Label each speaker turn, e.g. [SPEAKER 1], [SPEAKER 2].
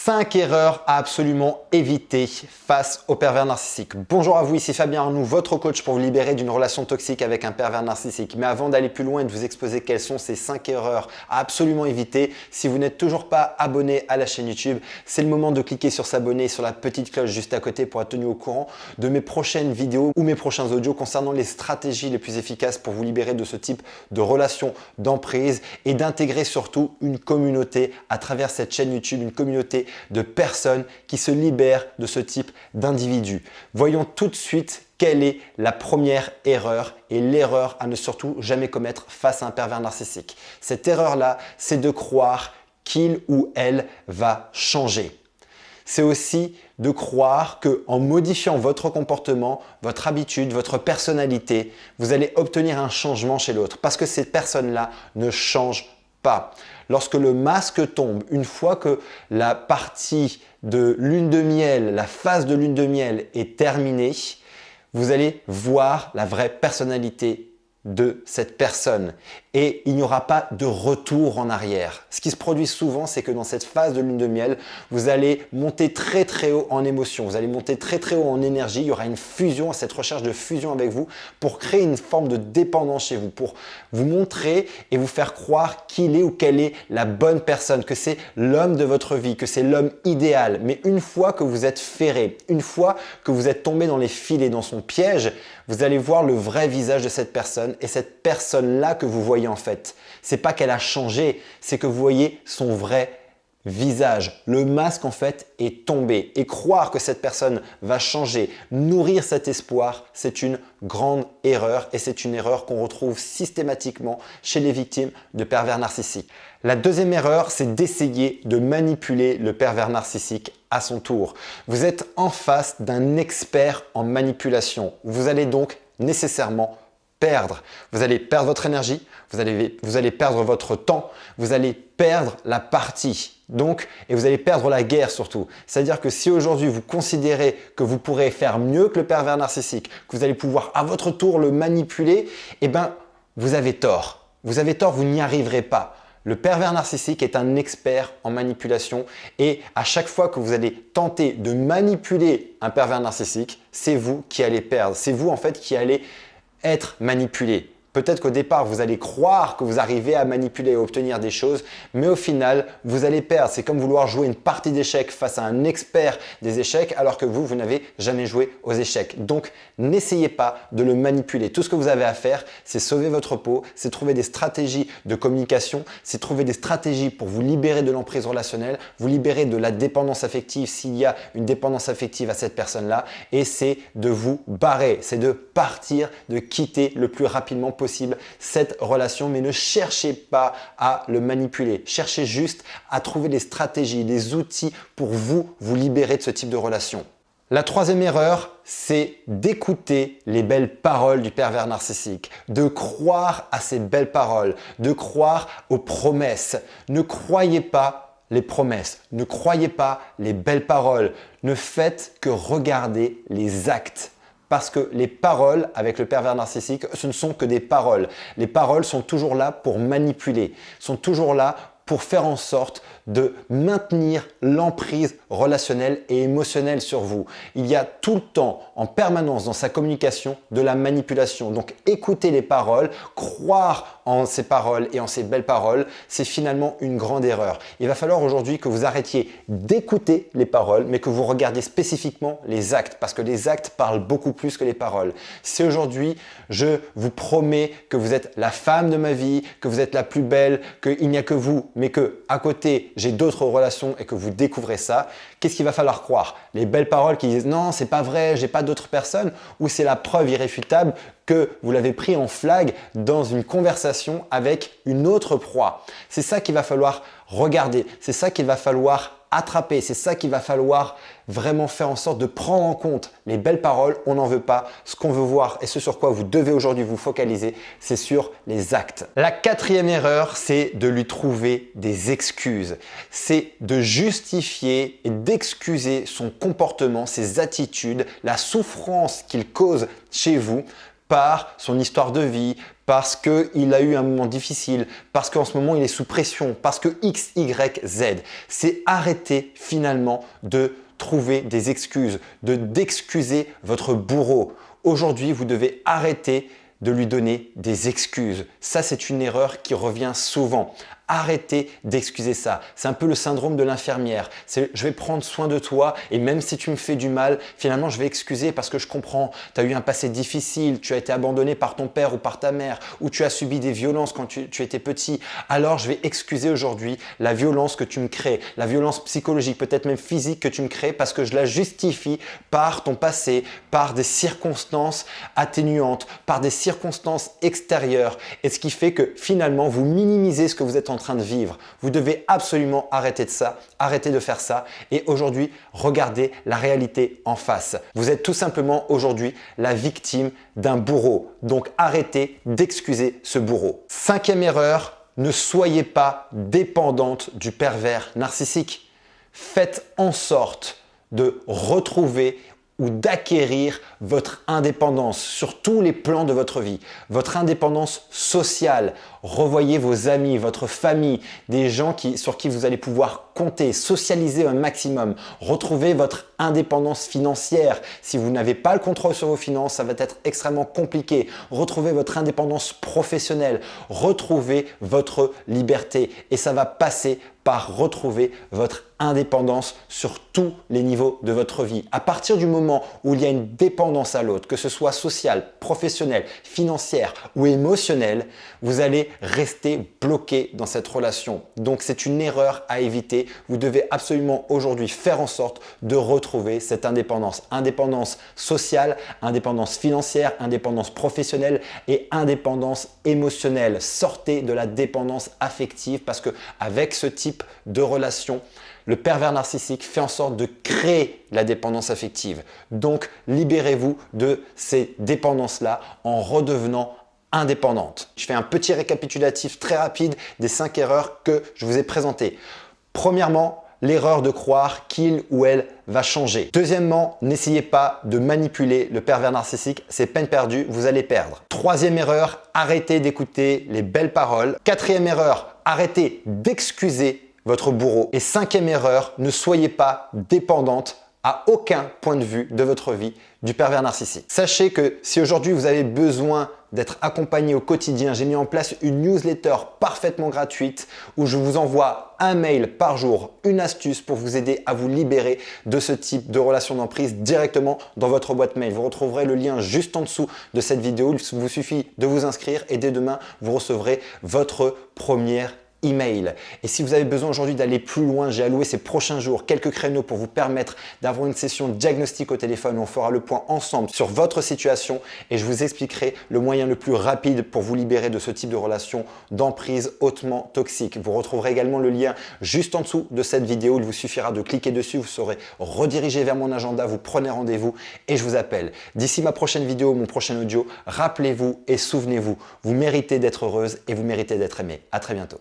[SPEAKER 1] 5 erreurs à absolument éviter face au pervers narcissique. Bonjour à vous, ici Fabien Arnoux, votre coach pour vous libérer d'une relation toxique avec un pervers narcissique. Mais avant d'aller plus loin et de vous exposer quelles sont ces 5 erreurs à absolument éviter, si vous n'êtes toujours pas abonné à la chaîne YouTube, c'est le moment de cliquer sur s'abonner et sur la petite cloche juste à côté pour être tenu au courant de mes prochaines vidéos ou mes prochains audios concernant les stratégies les plus efficaces pour vous libérer de ce type de relation d'emprise et d'intégrer surtout une communauté à travers cette chaîne YouTube, une communauté de personnes qui se libèrent de ce type d'individus. Voyons tout de suite quelle est la première erreur et l'erreur à ne surtout jamais commettre face à un pervers narcissique. Cette erreur-là, c'est de croire qu'il ou elle va changer. C'est aussi de croire qu'en modifiant votre comportement, votre habitude, votre personnalité, vous allez obtenir un changement chez l'autre parce que ces personnes-là ne changent pas. Lorsque le masque tombe, une fois que la partie de lune de miel, la phase de lune de miel est terminée, vous allez voir la vraie personnalité de cette personne et il n'y aura pas de retour en arrière. Ce qui se produit souvent, c'est que dans cette phase de lune de miel, vous allez monter très très haut en émotion, vous allez monter très très haut en énergie, il y aura une fusion, cette recherche de fusion avec vous pour créer une forme de dépendance chez vous, pour vous montrer et vous faire croire qu'il est ou qu'elle est la bonne personne, que c'est l'homme de votre vie, que c'est l'homme idéal. Mais une fois que vous êtes ferré, une fois que vous êtes tombé dans les filets, dans son piège, vous allez voir le vrai visage de cette personne et cette personne-là que vous voyez en fait. C'est pas qu'elle a changé, c'est que vous voyez son vrai visage. Le masque en fait est tombé et croire que cette personne va changer, nourrir cet espoir, c'est une grande erreur et c'est une erreur qu'on retrouve systématiquement chez les victimes de pervers narcissiques. La deuxième erreur, c'est d'essayer de manipuler le pervers narcissique à son tour. Vous êtes en face d'un expert en manipulation. Vous allez donc nécessairement perdre. Vous allez perdre votre énergie, vous allez perdre votre temps, vous allez perdre la partie. Donc, et vous allez perdre la guerre surtout. C'est-à-dire que si aujourd'hui vous considérez que vous pourrez faire mieux que le pervers narcissique, que vous allez pouvoir à votre tour le manipuler, eh bien, vous avez tort. Vous avez tort, vous n'y arriverez pas. Le pervers narcissique est un expert en manipulation et à chaque fois que vous allez tenter de manipuler un pervers narcissique, c'est vous qui allez perdre. C'est vous en fait qui allez être manipulé. Peut-être qu'au départ, vous allez croire que vous arrivez à manipuler et à obtenir des choses, mais au final, vous allez perdre. C'est comme vouloir jouer une partie d'échecs face à un expert des échecs alors que vous n'avez jamais joué aux échecs. Donc, n'essayez pas de le manipuler. Tout ce que vous avez à faire, c'est sauver votre peau, c'est trouver des stratégies de communication, c'est trouver des stratégies pour vous libérer de l'emprise relationnelle, vous libérer de la dépendance affective s'il y a une dépendance affective à cette personne-là, et c'est de vous barrer, c'est de partir, de quitter le plus rapidement possible cette relation, mais ne cherchez pas à le manipuler. Cherchez juste à trouver des stratégies, des outils pour vous libérer de ce type de relation. La troisième erreur, c'est d'écouter les belles paroles du pervers narcissique, de croire à ces belles paroles, de croire aux promesses. Ne croyez pas les promesses, ne croyez pas les belles paroles, ne faites que regarder les actes. Parce que les paroles avec le pervers narcissique, ce ne sont que des paroles. Les paroles sont toujours là pour manipuler, sont toujours là pour faire en sorte de maintenir l'emprise relationnelle et émotionnelle sur vous. Il y a tout le temps, en permanence dans sa communication, de la manipulation. Donc écoutez les paroles, croire en ces paroles et en ces belles paroles, c'est finalement une grande erreur. Il va falloir aujourd'hui que vous arrêtiez d'écouter les paroles, mais que vous regardiez spécifiquement les actes, parce que les actes parlent beaucoup plus que les paroles. Si aujourd'hui, je vous promets que vous êtes la femme de ma vie, que vous êtes la plus belle, qu'il n'y a que vous, mais que à côté, j'ai d'autres relations et que vous découvrez ça, qu'est-ce qu'il va falloir croire? Les belles paroles qui disent non, c'est pas vrai, j'ai pas d'autres personnes, ou c'est la preuve irréfutable que vous l'avez pris en flag dans une conversation avec une autre proie. C'est ça qu'il va falloir regarder, c'est ça qu'il va falloir attraper, c'est ça qu'il va falloir vraiment faire en sorte de prendre en compte. Les belles paroles, on n'en veut pas. Ce qu'on veut voir et ce sur quoi vous devez aujourd'hui vous focaliser, c'est sur les actes. La quatrième erreur, c'est de lui trouver des excuses. C'est de justifier et d'excuser son comportement, ses attitudes, la souffrance qu'il cause chez vous par son histoire de vie, parce qu'il a eu un moment difficile, parce qu'en ce moment il est sous pression, parce que X, Y, Z. C'est arrêter finalement de trouver des excuses, d'excuser votre bourreau. Aujourd'hui, vous devez arrêter de lui donner des excuses. Ça, c'est une erreur qui revient souvent. Arrêtez d'excuser ça. C'est un peu le syndrome de l'infirmière. C'est je vais prendre soin de toi et même si tu me fais du mal, finalement je vais excuser parce que je comprends. Tu as eu un passé difficile, tu as été abandonné par ton père ou par ta mère ou tu as subi des violences quand tu étais petit. Alors je vais excuser aujourd'hui la violence que tu me crées, la violence psychologique, peut-être même physique que tu me crées parce que je la justifie par ton passé, par des circonstances atténuantes, par des circonstances extérieures. Et ce qui fait que finalement vous minimisez ce que vous êtes en train de vivre. Vous devez absolument arrêter de ça, arrêter de faire ça et aujourd'hui, regardez la réalité en face. Vous êtes tout simplement aujourd'hui la victime d'un bourreau. Donc arrêtez d'excuser ce bourreau. Cinquième erreur, ne soyez pas dépendante du pervers narcissique. Faites en sorte de retrouver ou d'acquérir votre indépendance sur tous les plans de votre vie. Votre indépendance sociale. Revoyez vos amis, votre famille, des gens sur qui vous allez pouvoir compter, socialiser un maximum. Retrouvez votre indépendance financière. Si vous n'avez pas le contrôle sur vos finances, ça va être extrêmement compliqué. Retrouvez votre indépendance professionnelle. Retrouvez votre liberté. Et ça va passer par retrouver votre indépendance sur tous les niveaux de votre vie. À partir du moment où il y a une dépendance à l'autre, que ce soit sociale, professionnelle, financière ou émotionnelle, vous allez rester bloqué dans cette relation. Donc c'est une erreur à éviter. Vous devez absolument aujourd'hui faire en sorte de retrouver cette indépendance. Indépendance sociale, indépendance financière, indépendance professionnelle et indépendance émotionnelle. Sortez de la dépendance affective parce que avec ce type de relation, le pervers narcissique fait en sorte de créer la dépendance affective. Donc, libérez-vous de ces dépendances-là en redevenant indépendante. Je fais un petit récapitulatif très rapide des 5 erreurs que je vous ai présentées. Premièrement, l'erreur de croire qu'il ou elle va changer. Deuxièmement, n'essayez pas de manipuler le pervers narcissique, c'est peine perdue, vous allez perdre. Troisième erreur, arrêtez d'écouter les belles paroles. Quatrième erreur, arrêtez d'excuser votre bourreau. Et cinquième erreur, ne soyez pas dépendante à aucun point de vue de votre vie du pervers narcissique. Sachez que si aujourd'hui vous avez besoin d'être accompagné au quotidien, j'ai mis en place une newsletter parfaitement gratuite où je vous envoie un mail par jour, une astuce pour vous aider à vous libérer de ce type de relation d'emprise directement dans votre boîte mail. Vous retrouverez le lien juste en dessous de cette vidéo. Il vous suffit de vous inscrire et dès demain, vous recevrez votre première email. Et si vous avez besoin aujourd'hui d'aller plus loin, j'ai alloué ces prochains jours quelques créneaux pour vous permettre d'avoir une session diagnostic au téléphone où on fera le point ensemble sur votre situation et je vous expliquerai le moyen le plus rapide pour vous libérer de ce type de relation d'emprise hautement toxique. Vous retrouverez également le lien juste en dessous de cette vidéo. Il vous suffira de cliquer dessus, vous serez redirigé vers mon agenda, vous prenez rendez-vous et je vous appelle. D'ici ma prochaine vidéo, mon prochain audio, rappelez-vous et souvenez-vous, vous méritez d'être heureuse et vous méritez d'être aimée. À très bientôt.